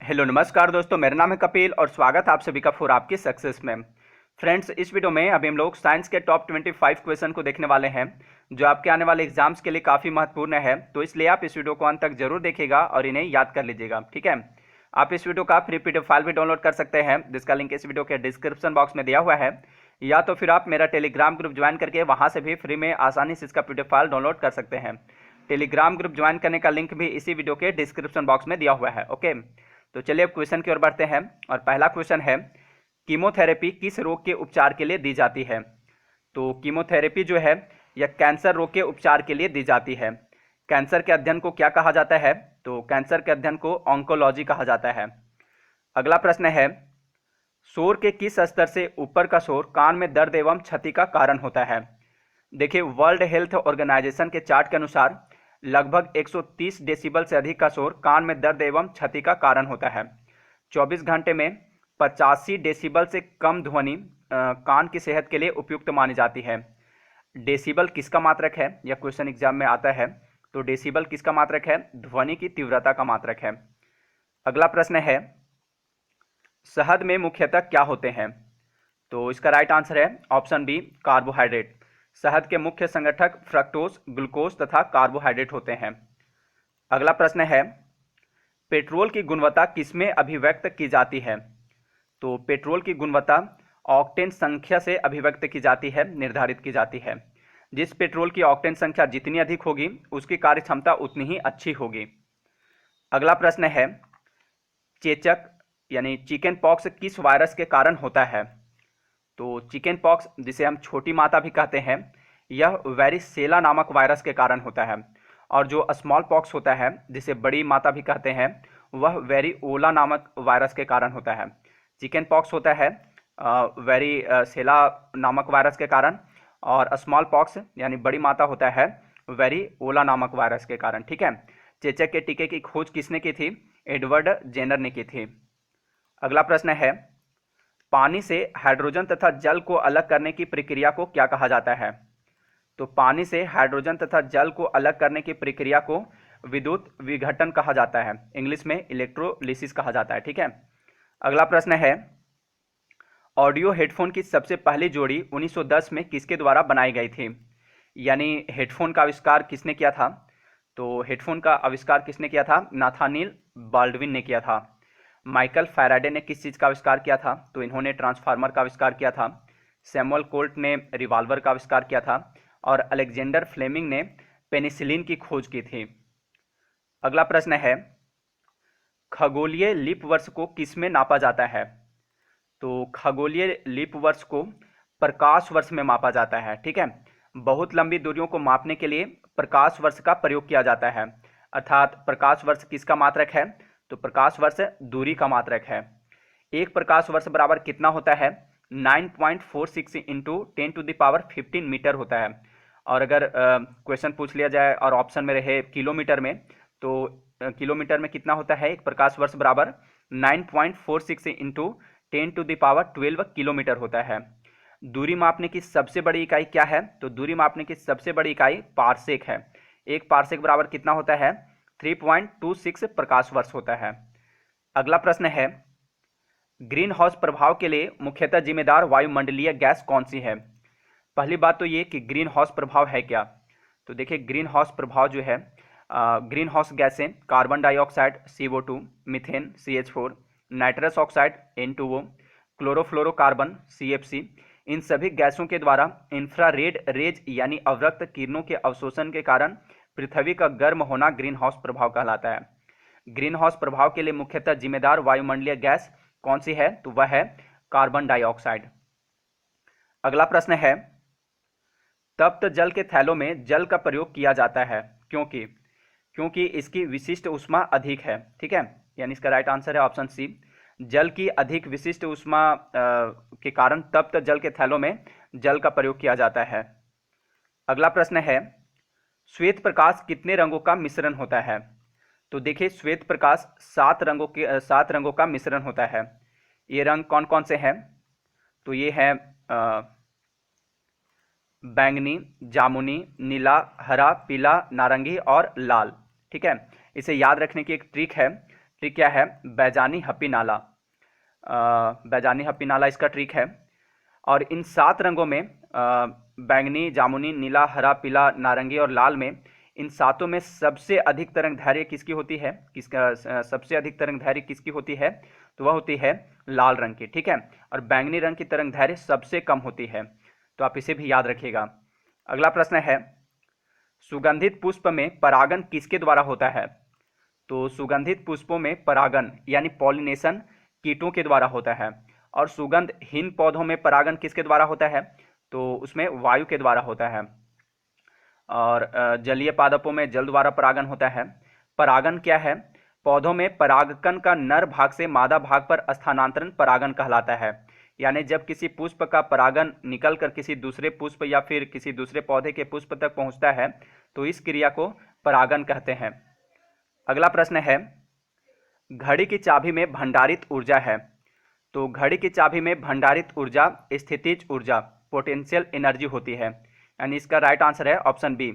Hello नमस्कार दोस्तों, मेरा नाम है कपिल और स्वागत है आप सभी का फॉर आपकी सक्सेस में। फ्रेंड्स, इस वीडियो में अभी हम लोग साइंस के टॉप 25 क्वेश्चन को देखने वाले हैं जो आपके आने वाले एग्जाम्स के लिए काफ़ी महत्वपूर्ण है। तो इसलिए आप इस वीडियो को अंत तक जरूर देखिएगा और इन्हें याद कर लीजिएगा, ठीक है। आप इस वीडियो का फ्री पीडीएफ फाइल भी डाउनलोड कर सकते हैं जिसका लिंक इस वीडियो के डिस्क्रिप्शन बॉक्स में दिया हुआ है, या तो फिर आप मेरा टेलीग्राम ग्रुप ज्वाइन करके वहाँ से भी फ्री में आसानी से इसका पीडीएफ फाइल डाउनलोड कर सकते हैं। टेलीग्राम ग्रुप ज्वाइन करने का लिंक भी इसी वीडियो के डिस्क्रिप्शन बॉक्स में दिया हुआ है, ओके। तो चलिए अब क्वेश्चन की ओर बढ़ते हैं और पहला क्वेश्चन है, कीमोथेरेपी किस रोग के उपचार के लिए दी जाती है। तो कीमोथेरेपी जो है यह कैंसर रोग के उपचार के लिए दी जाती है। कैंसर के अध्ययन को क्या कहा जाता है? तो कैंसर के अध्ययन को ऑन्कोलॉजी कहा जाता है। अगला प्रश्न है, शोर के किस स्तर से ऊपर का शोर कान में दर्द एवं क्षति का कारण होता है। देखिए, वर्ल्ड हेल्थ ऑर्गेनाइजेशन के चार्ट के अनुसार लगभग 130 डेसिबल से अधिक का शोर कान में दर्द एवं क्षति का कारण होता है। 24 घंटे में 85 डेसिबल से कम ध्वनि कान की सेहत के लिए उपयुक्त मानी जाती है। डेसिबल किसका मात्रक है? यह क्वेश्चन एग्जाम में आता है। तो डेसिबल किसका मात्रक है? ध्वनि की तीव्रता का मात्रक है। अगला प्रश्न है, शहद में मुख्यतः क्या होते हैं? तो इसका राइट आंसर है ऑप्शन बी, कार्बोहाइड्रेट। शहद के मुख्य संगठक फ्रक्टोज, ग्लूकोज तथा कार्बोहाइड्रेट होते हैं। अगला प्रश्न है, पेट्रोल की गुणवत्ता किसमें अभिव्यक्त की जाती है? तो पेट्रोल की गुणवत्ता ऑक्टेन संख्या से अभिव्यक्त की जाती है, निर्धारित की जाती है। जिस पेट्रोल की ऑक्टेन संख्या जितनी अधिक होगी उसकी कार्य क्षमता उतनी ही अच्छी होगी। अगला प्रश्न है, चेचक यानी चिकन पॉक्स किस वायरस के कारण होता है? तो चिकन पॉक्स, जिसे हम छोटी माता भी कहते हैं, यह वेरिसेला नामक वायरस के कारण होता है। और जो स्मॉल पॉक्स होता है, जिसे बड़ी माता भी कहते हैं, वह वेरिओला नामक वायरस के कारण होता है। चिकन पॉक्स होता है वेरिसेला नामक वायरस के कारण, और स्मॉल पॉक्स यानी बड़ी माता होता है वेरिओला नामक वायरस के कारण, ठीक है। चेचक के टीके की खोज किसने की थी? एडवर्ड जेनर ने की थी। अगला प्रश्न है, पानी से हाइड्रोजन तथा जल को अलग करने की प्रक्रिया को क्या कहा जाता है? तो पानी से हाइड्रोजन तथा जल को अलग करने की प्रक्रिया को विद्युत विघटन कहा जाता है, इंग्लिश में इलेक्ट्रोलिसिस कहा जाता है, ठीक है। अगला प्रश्न है, ऑडियो हेडफोन की सबसे पहली जोड़ी 1910 में किसके द्वारा बनाई गई थी? यानी हेडफोन का आविष्कार किसने किया था? तो हेडफोन का आविष्कार किसने किया था? नाथानियल बाल्डविन ने किया था। माइकल फैराडे ने किस चीज़ का आविष्कार किया था? तो इन्होंने ट्रांसफार्मर का आविष्कार किया था। सैमुअल कोल्ट ने रिवॉल्वर का आविष्कार किया था और अलेक्जेंडर फ्लेमिंग ने पेनिसिलिन की खोज की थी। अगला प्रश्न है, खगोलीय लीप वर्ष को किसमें नापा जाता है? तो खगोलीय लीप वर्ष को प्रकाश वर्ष में मापा जाता है, ठीक है। बहुत लंबी दूरियों को मापने के लिए प्रकाश वर्ष का प्रयोग किया जाता है। अर्थात प्रकाश वर्ष किसका मात्रक है? तो प्रकाश वर्ष दूरी का मात्रक है। एक प्रकाश वर्ष बराबर कितना होता है? 9.46 इंटू 10⁻15 मीटर होता है। और अगर क्वेश्चन पूछ लिया जाए और ऑप्शन में रहे किलोमीटर में, तो किलोमीटर में कितना होता है? एक प्रकाश वर्ष बराबर 9.46 इंटू 10⁻12 किलोमीटर होता है। दूरी मापने की सबसे बड़ी इकाई क्या है? तो दूरी मापने की सबसे बड़ी इकाई पारसेक है। एक पारसेक बराबर कितना होता है? 3.26 प्रकाश वर्ष होता है। अगला प्रश्न है, ग्रीन हाउस प्रभाव के लिए मुख्यतः जिम्मेदार वायुमंडलीय गैस कौन सी है? पहली बात तो ये कि ग्रीन हाउस प्रभाव है क्या। तो देखिए, ग्रीन हाउस प्रभाव जो है, ग्रीन हाउस गैसें carbon dioxide CO2, methane CH4, nitrous oxide N2O, chlorofluorocarbon CFC, इन सभी गैसों के द्वारा इंफ्रारेड रेज यानी अवरक्त किरणों के अवशोषण के कारण पृथ्वी का गर्म होना ग्रीन हाउस प्रभाव कहलाता है। ग्रीन हाउस प्रभाव के लिए मुख्यतः जिम्मेदार वायुमंडलीय गैस कौन सी है? तो वह है कार्बन डाइऑक्साइड। अगला प्रश्न है, तप्त जल के थैलों में जल का प्रयोग किया जाता है क्योंकि इसकी विशिष्ट ऊष्मा अधिक है, ठीक है। यानी इसका राइट आंसर है ऑप्शन सी, जल की अधिक विशिष्ट ऊष्मा के कारण तप्त जल के थैलों में जल का प्रयोग किया जाता है। अगला प्रश्न है, श्वेत प्रकाश कितने रंगों का मिश्रण होता है? तो देखिए, श्वेत प्रकाश 7 रंगों का मिश्रण होता है। ये रंग कौन कौन से हैं? तो ये है बैंगनी, जामुनी, नीला, हरा, पीला, नारंगी और लाल, ठीक है। इसे याद रखने की एक ट्रिक है ट्रिक क्या है? बैजानी हप्पी नाला। बैजानी हप्पी नाला इसका ट्रिक है। और इन 7 रंगों में बैंगनी, जामुनी, नीला, हरा, पीला, नारंगी और लाल में, इन सातों में सबसे अधिक तरंग दैर्घ्य किसकी होती है? सबसे अधिक तरंग दैर्घ्य किसकी होती है? तो वह होती है लाल रंग की। ठीक है, और बैंगनी रंग की तरंग दैर्घ्य सबसे कम होती है। तो आप इसे भी याद रखिएगा। अगला प्रश्न है, सुगंधित पुष्प में परागन किसके द्वारा होता है? तो सुगंधित पुष्पों में परागन यानी पॉलिनेशन कीटों के द्वारा होता है। और सुगंधहीन पौधों में परागन किसके द्वारा होता है? तो उसमें वायु के द्वारा होता है। और जलीय पादपों में जल द्वारा परागन होता है। परागन क्या है? पौधों में परागकण का नर भाग से मादा भाग पर स्थानांतरण परागन कहलाता है। यानी जब किसी पुष्प का परागन निकलकर किसी दूसरे पुष्प या फिर किसी दूसरे पौधे के पुष्प तक पहुंचता है, तो इस क्रिया को परागन कहते हैं। अगला प्रश्न है, घड़ी की चाबी में भंडारित ऊर्जा है। तो घड़ी की चाबी में भंडारित ऊर्जा स्थितिज ऊर्जा, पोटेंशियल एनर्जी होती है। यानी इसका राइट आंसर है ऑप्शन बी।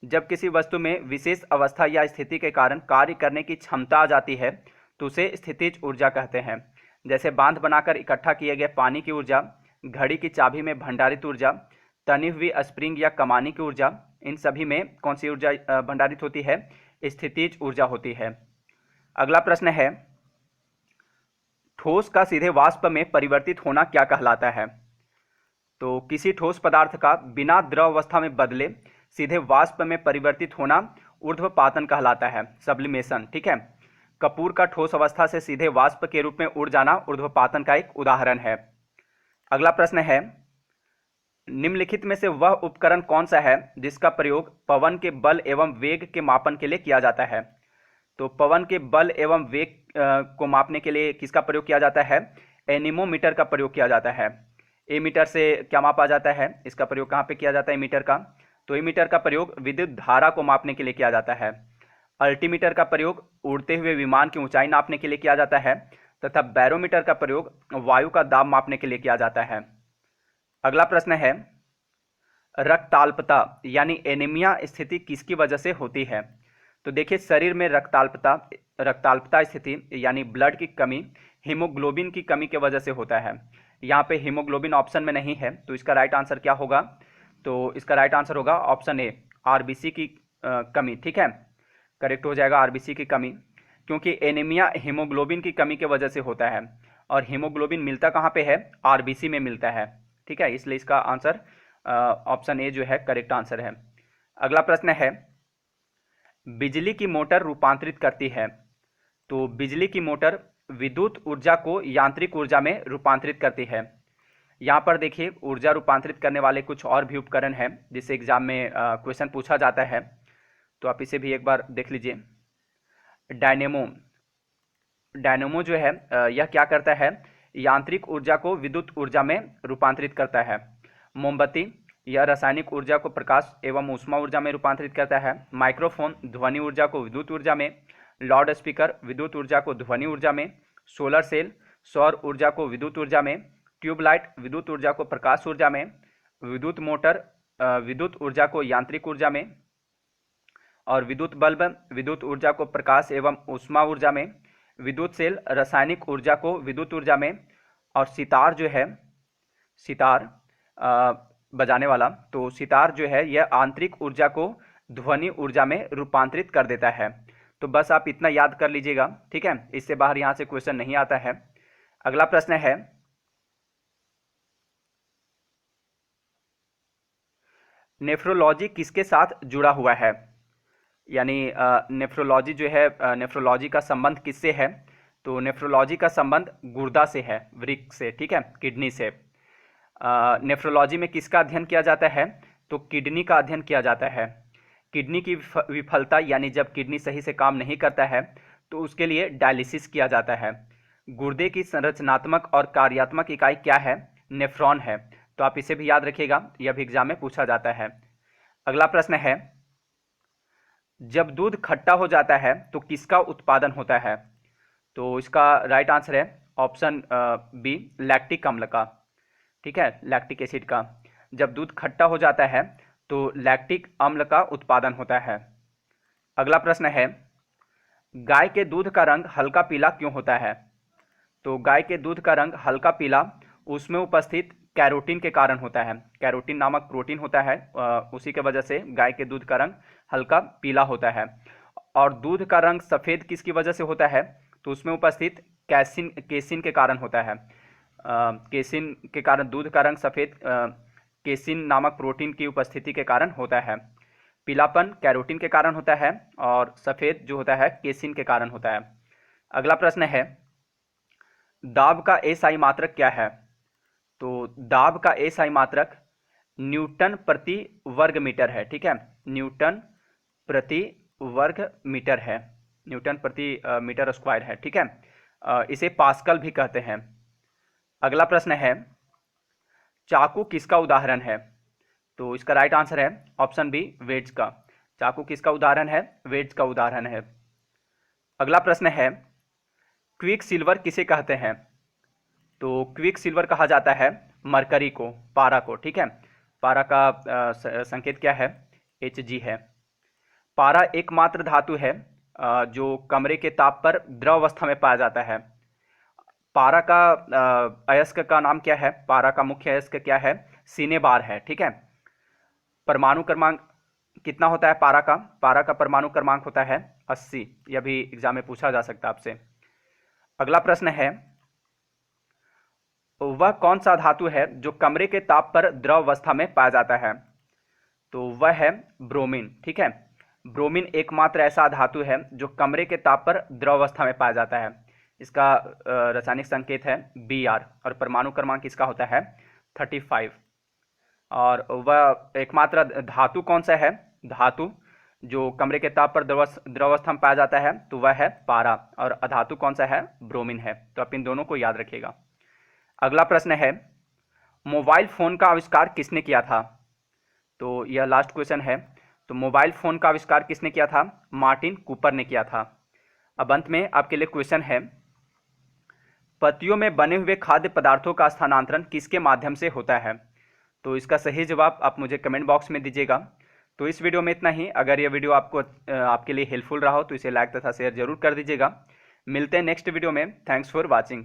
जब किसी वस्तु में विशेष अवस्था या स्थिति के कारण कार्य करने की क्षमता आ जाती है, तो उसे स्थितिज ऊर्जा कहते हैं। जैसे बांध बनाकर इकट्ठा किए गए पानी की ऊर्जा, घड़ी की चाबी में भंडारित ऊर्जा, तनी हुई स्प्रिंग या कमानी की ऊर्जा, इन सभी में कौन सी ऊर्जा भंडारित होती है? स्थितिज ऊर्जा होती है। अगला प्रश्न है, ठोस का सीधे वाष्प में परिवर्तित होना क्या कहलाता है? तो किसी ठोस पदार्थ का बिना द्रव अवस्था में बदले सीधे वाष्प में परिवर्तित होना ऊर्ध्वपातन कहलाता है, सब्लिमेशन। ठीक है, कपूर का ठोस अवस्था से सीधे वाष्प के रूप में उड़ जाना ऊर्ध्वपातन का एक उदाहरण है। अगला प्रश्न है, निम्नलिखित में से वह उपकरण कौन सा है जिसका प्रयोग पवन के बल एवं वेग के मापन के लिए किया जाता है? तो पवन के बल एवं वेग को मापने के लिए किसका प्रयोग किया जाता है? एनीमोमीटर का प्रयोग किया जाता है। एमीटर से क्या मापा जाता है? इसका प्रयोग कहाँ पे किया जाता है एमीटर का? तो एमीटर का प्रयोग विद्युत धारा को मापने के लिए किया जाता है। अल्टीमीटर का प्रयोग उड़ते हुए विमान की ऊंचाई नापने के लिए किया जाता है, तथा बैरोमीटर का प्रयोग वायु का दाब मापने के लिए किया जाता है। अगला प्रश्न है, रक्ताल्पता यानी एनीमिया स्थिति किसकी वजह से होती है? तो देखिए, शरीर में रक्ताल्पता स्थिति यानी ब्लड की कमी हीमोग्लोबिन की कमी की वजह से होता है। यहाँ पे हीमोग्लोबिन ऑप्शन में नहीं है, तो इसका राइट आंसर क्या होगा? तो इसका राइट आंसर होगा ऑप्शन ए, आरबीसी की कमी। ठीक है, करेक्ट हो जाएगा आरबीसी की कमी, क्योंकि एनीमिया हीमोग्लोबिन की कमी की वजह से होता है। और हीमोग्लोबिन मिलता कहाँ पे है? आरबीसी में मिलता है। ठीक है, इसलिए इसका आंसर ऑप्शन ए जो है करेक्ट आंसर है। अगला प्रश्न है, बिजली की मोटर रूपांतरित करती है। तो बिजली की मोटर विद्युत ऊर्जा को यांत्रिक ऊर्जा में रूपांतरित करती है। यहाँ पर देखिए, ऊर्जा रूपांतरित करने वाले कुछ और भी उपकरण हैं जिससे एग्जाम में क्वेश्चन पूछा जाता है, तो आप इसे भी एक बार देख लीजिए। डायनेमो, डायनेमो जो है यह क्या करता है? यांत्रिक ऊर्जा को विद्युत ऊर्जा में रूपांतरित करता है। मोमबत्ती, यह रासायनिक ऊर्जा को प्रकाश एवं ऊष्मा ऊर्जा में रूपांतरित करता है। माइक्रोफोन, ध्वनि ऊर्जा को विद्युत ऊर्जा में। लाउड स्पीकर, विद्युत ऊर्जा को ध्वनि ऊर्जा में। सोलर सेल, सौर ऊर्जा को विद्युत ऊर्जा में। ट्यूबलाइट, विद्युत ऊर्जा को प्रकाश ऊर्जा में। विद्युत मोटर, विद्युत ऊर्जा को यांत्रिक ऊर्जा में। और विद्युत बल्ब, विद्युत ऊर्जा को प्रकाश एवं ऊष्मा ऊर्जा में। विद्युत सेल, रासायनिक ऊर्जा को विद्युत ऊर्जा में। और सितार जो है, सितार बजाने वाला, तो सितार जो है यह आंतरिक ऊर्जा को ध्वनि ऊर्जा में रूपांतरित कर देता है। तो बस आप इतना याद कर लीजिएगा। ठीक है, इससे बाहर यहां से क्वेश्चन नहीं आता है। अगला प्रश्न है, नेफ्रोलॉजी किसके साथ जुड़ा हुआ है? यानी नेफ्रोलॉजी जो है, नेफ्रोलॉजी का संबंध किससे है? तो नेफ्रोलॉजी का संबंध गुर्दा से है, वृक्क से। ठीक है, किडनी से। नेफ्रोलॉजी में किसका अध्ययन किया जाता है? तो किडनी का अध्ययन किया जाता है। किडनी की विफलता यानी जब किडनी सही से काम नहीं करता है, तो उसके लिए डायलिसिस किया जाता है। गुर्दे की संरचनात्मक और कार्यात्मक इकाई क्या है? नेफ्रॉन है। तो आप इसे भी याद रखिएगा, यह भी एग्जाम में पूछा जाता है। अगला प्रश्न है, जब दूध खट्टा हो जाता है तो किसका उत्पादन होता है? तो इसका राइट आंसर है ऑप्शन बी, लैक्टिक अम्ल का। ठीक है, लैक्टिक एसिड का। जब दूध खट्टा हो जाता है तो लैक्टिक अम्ल का उत्पादन होता है। अगला प्रश्न है, गाय के दूध का रंग हल्का पीला क्यों होता है? तो गाय के दूध का रंग हल्का पीला उसमें उपस्थित कैरोटीन के कारण होता है। कैरोटीन नामक प्रोटीन होता है, उसी के वजह से गाय के दूध का रंग हल्का पीला होता है। और दूध का रंग सफ़ेद किसकी वजह से होता है? तो उसमें उपस्थित केसिन के कारण होता है। केसिन के कारण दूध का रंग सफ़ेद केसिन नामक प्रोटीन की उपस्थिति के कारण होता है। पीलापन कैरोटीन के कारण होता है और सफ़ेद जो होता है केसिन के कारण होता है। अगला प्रश्न है, दाब का एसआई मात्रक क्या है? तो दाब का एसआई मात्रक न्यूटन प्रति वर्ग मीटर है। ठीक है, न्यूटन प्रति वर्ग मीटर है, न्यूटन प्रति मीटर स्क्वायर है। ठीक है, इसे पास्कल भी कहते हैं। अगला प्रश्न है, चाकू किसका उदाहरण है? तो इसका राइट आंसर है ऑप्शन बी, वेड्स का। चाकू किसका उदाहरण है? वेड्स का उदाहरण है। अगला प्रश्न है, क्विक सिल्वर किसे कहते हैं? तो क्विक सिल्वर कहा जाता है मरकरी को, पारा को। ठीक है, पारा का संकेत क्या है? Hg है। पारा एकमात्र धातु है जो कमरे के ताप पर द्रव अवस्था में पाया जाता है। पारा का अयस्क का नाम क्या है? पारा का मुख्य अयस्क क्या है? सिनेबार है। ठीक है, परमाणु क्रमांक कितना होता है पारा का? पारा का परमाणु क्रमांक होता है 80। यह भी एग्जाम में पूछा जा सकता है आपसे। अगला प्रश्न है, वह कौन सा धातु है जो कमरे के ताप पर द्रव अवस्था में पाया जाता है? तो वह है ब्रोमीन। ठीक है, ब्रोमीन एकमात्र ऐसा धातु है जो कमरे के ताप पर द्रव अवस्था में पाया जाता है। इसका रासायनिक संकेत है Br और परमाणु क्रमांक इसका होता है 35। और वह एकमात्र धातु कौन सा है? धातु जो कमरे के ताप पर द्रवावस्था में पाया जाता है तो वह है पारा, और अधातु कौन सा है? ब्रोमीन है। तो आप इन दोनों को याद रखिएगा। अगला प्रश्न है, मोबाइल फ़ोन का आविष्कार किसने किया था? तो यह लास्ट क्वेश्चन है। तो मोबाइल फ़ोन का आविष्कार किसने किया था? मार्टिन कूपर ने किया था। अब अंत में आपके लिए क्वेश्चन है, पत्तियों में बने हुए खाद्य पदार्थों का स्थानांतरण किसके माध्यम से होता है? तो इसका सही जवाब आप मुझे कमेंट बॉक्स में दीजिएगा। तो इस वीडियो में इतना ही। अगर यह वीडियो आपके लिए हेल्पफुल रहा हो तो इसे लाइक तथा शेयर जरूर कर दीजिएगा। मिलते हैं नेक्स्ट वीडियो में। Thanks for watching.